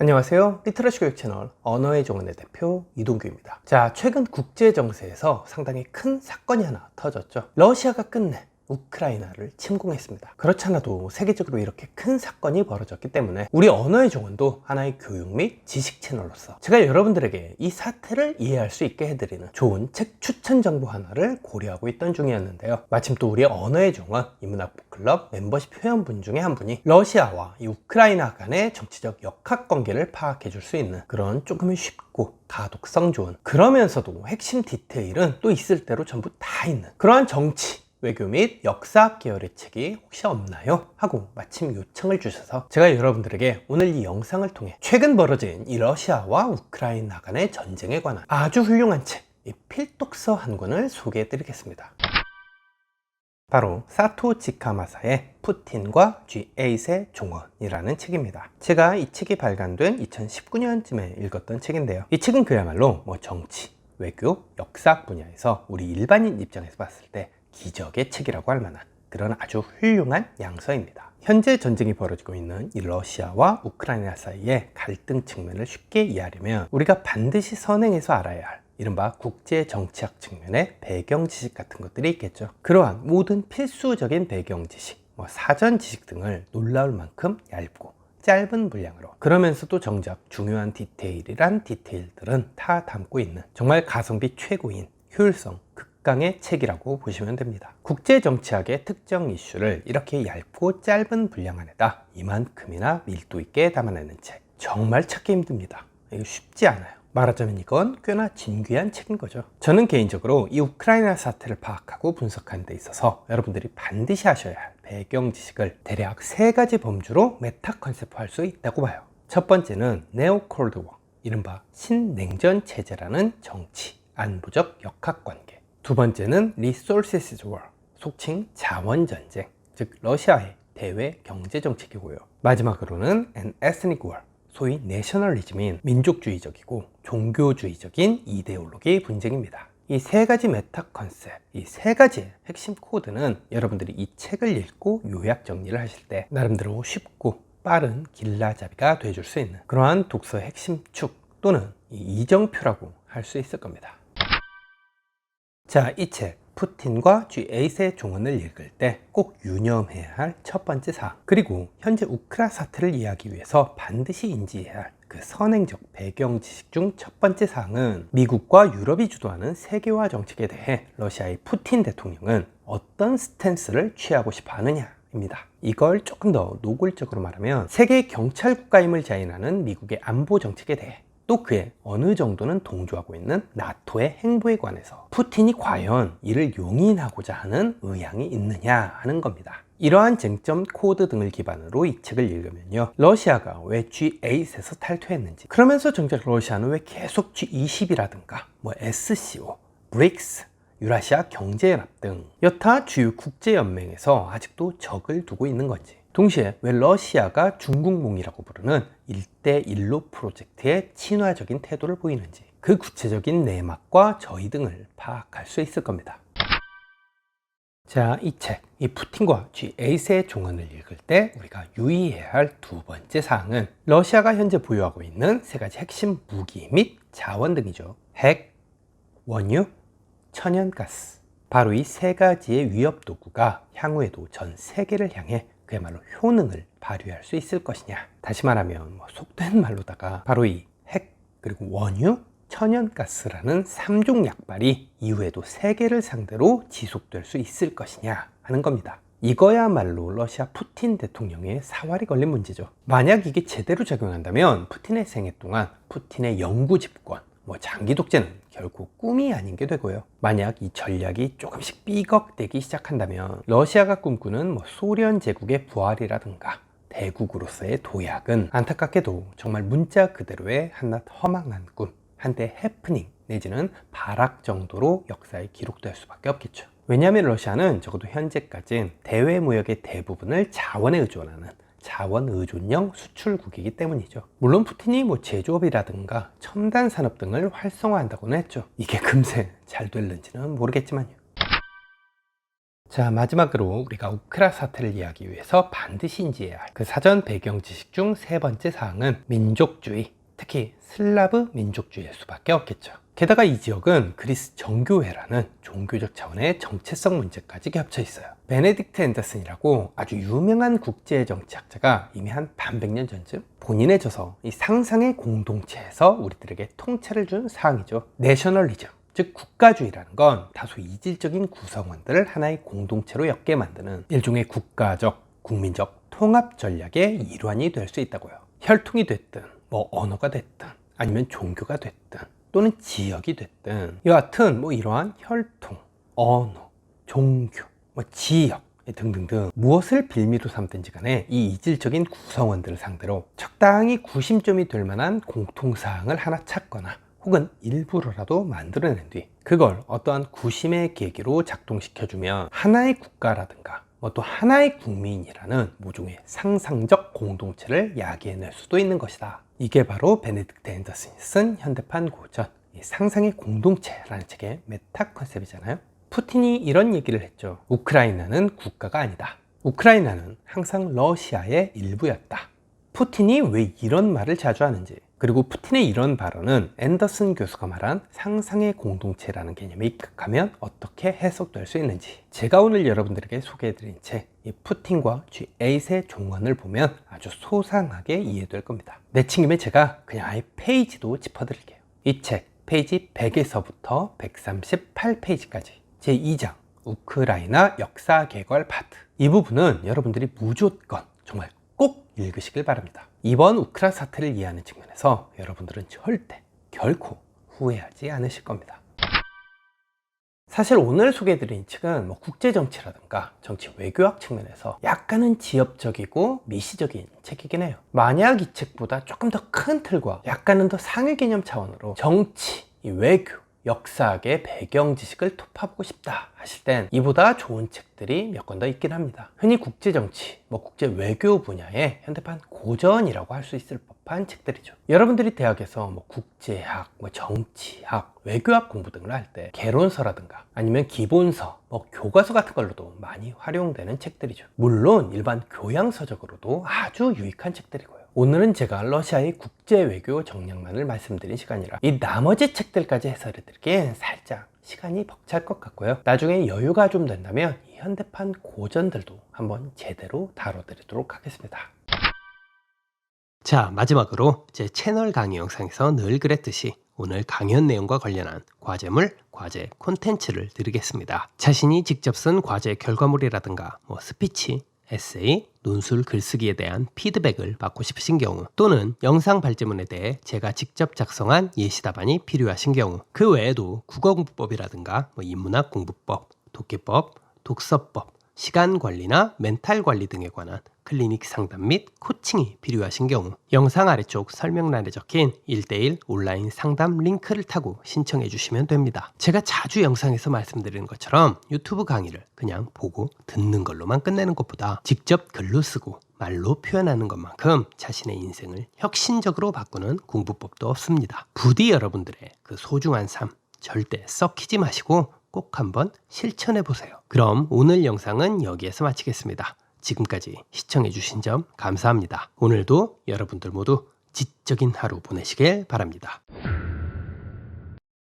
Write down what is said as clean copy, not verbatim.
안녕하세요. 리터러시 교육 채널 언어의 종언의 대표 이동규입니다. 자, 최근 국제 정세에서 상당히 큰 사건이 하나 터졌죠. 러시아가 끝내 우크라이나를 침공했습니다. 그렇잖아도 세계적으로 이렇게 큰 사건이 벌어졌기 때문에 우리 언어의 종언도 하나의 교육 및 지식 채널로서 제가 여러분들에게 이 사태를 이해할 수 있게 해드리는 좋은 책 추천 정보 하나를 고려하고 있던 중이었는데요. 마침 또 우리 언어의 종언 인문학북클럽 멤버십 회원분 중에 한 분이 러시아와 이 우크라이나 간의 정치적 역학관계를 파악해 줄 수 있는 그런 조금 쉽고 가독성 좋은, 그러면서도 핵심 디테일은 또 있을 대로 전부 다 있는 그러한 정치 외교 및 역사학 계열의 책이 혹시 없나요? 하고 마침 요청을 주셔서 제가 여러분들에게 오늘 이 영상을 통해 최근 벌어진 이 러시아와 우크라이나 간의 전쟁에 관한 아주 훌륭한 책, 이 필독서 한 권을 소개해 드리겠습니다. 바로 사토 지카마사의 푸틴과 G8의 종언이라는 책입니다. 제가 이 책이 발간된 2019년쯤에 읽었던 책인데요. 이 책은 그야말로 정치, 외교, 역사학 분야에서 우리 일반인 입장에서 봤을 때 기적의 책이라고 할 만한 그런 아주 훌륭한 양서입니다. 현재 전쟁이 벌어지고 있는 이 러시아와 우크라이나 사이의 갈등 측면을 쉽게 이해하려면 우리가 반드시 선행해서 알아야 할 이른바 국제 정치학 측면의 배경 지식 같은 것들이 있겠죠. 그러한 모든 필수적인 배경 지식, 사전 지식 등을 놀라울 만큼 얇고 짧은 분량으로, 그러면서도 정작 중요한 디테일이란 디테일들은 다 담고 있는 정말 가성비 최고인 효율성 극강의 책이라고 보시면 됩니다. 국제 정치학의 특정 이슈를 이렇게 얇고 짧은 분량 안에다 이만큼이나 밀도 있게 담아내는 책, 정말 찾기 힘듭니다. 이거 쉽지 않아요. 말하자면 이건 꽤나 진귀한 책인 거죠. 저는 개인적으로 이 우크라이나 사태를 파악하고 분석하는 데 있어서 여러분들이 반드시 하셔야 할 배경 지식을 대략 3가지 범주로 메타 컨셉화할 수 있다고 봐요. 첫 번째는 네오 콜드 워, 이른바 신냉전 체제라는 정치, 안보적 역학관계. 두 번째는 리소시스 워, 속칭 자원전쟁, 즉 러시아의 대외 경제정책이고요. 마지막으로는 an ethnic war, 소위 내셔널리즘인 민족주의적이고 종교주의적인 이데올로기 분쟁입니다. 이 3가지 메타 컨셉, 이 3가지의 핵심 코드는 여러분들이 이 책을 읽고 요약 정리를 하실 때 나름대로 쉽고 빠른 길라잡이가 되어줄 수 있는 그러한 독서의 핵심 축 또는 이 이정표라고 할 수 있을 겁니다. 자, 이 책 푸틴과 G8의 종언을 읽을 때 꼭 유념해야 할 첫 번째 사항, 그리고 현재 우크라 사태를 이해하기 위해서 반드시 인지해야 할 그 선행적 배경 지식 중 첫 번째 사항은 미국과 유럽이 주도하는 세계화 정책에 대해 러시아의 푸틴 대통령은 어떤 스탠스를 취하고 싶어 하느냐입니다. 이걸 조금 더 노골적으로 말하면 세계 경찰 국가임을 자인하는 미국의 안보 정책에 대해, 또 그에 어느 정도는 동조하고 있는 나토의 행보에 관해서 푸틴이 과연 이를 용인하고자 하는 의향이 있느냐 하는 겁니다. 이러한 쟁점 코드 등을 기반으로 이 책을 읽으면요, 러시아가 왜 G8에서 탈퇴했는지, 그러면서 정작 러시아는 왜 계속 G20이라든가 SCO, 브릭스, 유라시아 경제연합 등 여타 주요 국제연맹에서 아직도 적을 두고 있는 건지, 동시에 왜 러시아가 중국몽이라고 부르는 1대1로 프로젝트의 친화적인 태도를 보이는지, 그 구체적인 내막과 저희 등을 파악할 수 있을 겁니다. 자, 이 책, 이 푸틴과 G8의 종언을 읽을 때 우리가 유의해야 할 두 번째 사항은 러시아가 현재 보유하고 있는 3가지 핵심 무기 및 자원 등이죠. 핵, 원유, 천연가스. 바로 이 3가지의 위협 도구가 향후에도 전 세계를 향해 그야말로 효능을 발휘할 수 있을 것이냐. 다시 말하면 속된 말로다가 바로 이 핵, 그리고 원유, 천연가스라는 3종 약발이 이후에도 세계를 상대로 지속될 수 있을 것이냐 하는 겁니다. 이거야말로 러시아 푸틴 대통령의 사활이 걸린 문제죠. 만약 이게 제대로 작용한다면 푸틴의 생애 동안 푸틴의 영구 집권, 장기 독재는 결코 꿈이 아닌 게 되고요. 만약 이 전략이 조금씩 삐걱대기 시작한다면 러시아가 꿈꾸는 소련 제국의 부활이라든가 대국으로서의 도약은 안타깝게도 정말 문자 그대로의 한낱 허망한 꿈, 한때 해프닝 내지는 발악 정도로 역사에 기록될 수밖에 없겠죠. 왜냐하면 러시아는 적어도 현재까지는 대외 무역의 대부분을 자원에 의존하는 자원 의존형 수출국이기 때문이죠. 물론 푸틴이 제조업이라든가 첨단 산업 등을 활성화한다고는 했죠. 이게 금세 잘 될는지는 모르겠지만요. 자, 마지막으로 우리가 우크라 사태를 이해하기 위해서 반드시 인지해야 할 그 사전 배경 지식 중 세 번째 사항은 민족주의, 특히 슬라브 민족주의일 수밖에 없겠죠. 게다가 이 지역은 그리스 정교회라는 종교적 차원의 정체성 문제까지 겹쳐 있어요. 베네딕트 앤더슨이라고 아주 유명한 국제정치학자가 이미 한 반백년 전쯤 본인의 저서 이 상상의 공동체에서 우리들에게 통찰을 준 사항이죠. 내셔널리즘, 즉 국가주의라는 건 다소 이질적인 구성원들을 하나의 공동체로 엮게 만드는 일종의 국가적, 국민적 통합 전략의 일환이 될 수 있다고요. 혈통이 됐든 뭐 언어가 됐든 아니면 종교가 됐든 또는 지역이 됐든 여하튼 이러한 혈통, 언어, 종교, 지역 등등등 무엇을 빌미로 삼든지 간에 이 이질적인 구성원들을 상대로 적당히 구심점이 될 만한 공통사항을 하나 찾거나 혹은 일부러라도 만들어낸 뒤 그걸 어떠한 구심의 계기로 작동시켜주면 하나의 국가라든가 또 하나의 국민이라는 모종의 상상적 공동체를 야기해낼 수도 있는 것이다. 이게 바로 베네딕트 앤더슨이 쓴 현대판 고전 상상의 공동체라는 책의 메타 컨셉이잖아요. 푸틴이 이런 얘기를 했죠. 우크라이나는 국가가 아니다. 우크라이나는 항상 러시아의 일부였다. 푸틴이 왜 이런 말을 자주 하는지, 그리고 푸틴의 이런 발언은 앤더슨 교수가 말한 상상의 공동체라는 개념에 입각하면 어떻게 해석될 수 있는지, 제가 오늘 여러분들에게 소개해드린 책 이 푸틴과 G8의 종언을 보면 아주 소상하게 이해될 겁니다. 내친 김에 제가 그냥 아예 페이지도 짚어드릴게요. 이 책 페이지 100에서부터 138페이지까지 제2장 우크라이나 역사 개괄 파트, 이 부분은 여러분들이 무조건 정말 꼭 읽으시길 바랍니다. 이번 우크라 사태를 이해하는 측면에서 여러분들은 절대 결코 후회하지 않으실 겁니다. 사실 오늘 소개해드린 책은 국제정치라든가 정치 외교학 측면에서 약간은 지엽적이고 미시적인 책이긴 해요. 만약 이 책보다 조금 더 큰 틀과 약간은 더 상위 개념 차원으로 정치, 외교, 역사학의 배경 지식을 톱파보고 싶다 하실 땐 이보다 좋은 책들이 몇 권 더 있긴 합니다. 흔히 국제정치, 국제 외교 분야의 현대판 고전이라고 할 수 있을 법한 책들이죠. 여러분들이 대학에서 국제학, 정치학, 외교학 공부 등을 할 때 개론서라든가 아니면 기본서, 교과서 같은 걸로도 많이 활용되는 책들이죠. 물론 일반 교양서적으로도 아주 유익한 책들이고요. 오늘은 제가 러시아의 국제 외교 정략만을 말씀드린 시간이라 이 나머지 책들까지 해설해 드리기엔 살짝 시간이 벅찰 것 같고요. 나중에 여유가 좀 된다면 이 현대판 고전들도 한번 제대로 다뤄드리도록 하겠습니다. 자, 마지막으로 제 채널 강의 영상에서 늘 그랬듯이 오늘 강연 내용과 관련한 과제물, 과제 콘텐츠를 드리겠습니다. 자신이 직접 쓴 과제 결과물이라든가 스피치, 에세이, 논술 글쓰기에 대한 피드백을 받고 싶으신 경우, 또는 영상 발제문에 대해 제가 직접 작성한 예시답안이 필요하신 경우, 그 외에도 국어공부법이라든가 인문학 공부법, 독해법, 독서법, 시간관리나 멘탈관리 등에 관한 클리닉 상담 및 코칭이 필요하신 경우 영상 아래쪽 설명란에 적힌 1:1 온라인 상담 링크를 타고 신청해 주시면 됩니다. 제가 자주 영상에서 말씀드리는 것처럼 유튜브 강의를 그냥 보고 듣는 걸로만 끝내는 것보다 직접 글로 쓰고 말로 표현하는 것만큼 자신의 인생을 혁신적으로 바꾸는 공부법도 없습니다. 부디 여러분들의 그 소중한 삶 절대 썩히지 마시고 꼭 한번 실천해 보세요. 그럼 오늘 영상은 여기에서 마치겠습니다. 지금까지 시청해주신 점 감사합니다. 오늘도 여러분들 모두 지적인 하루 보내시길 바랍니다.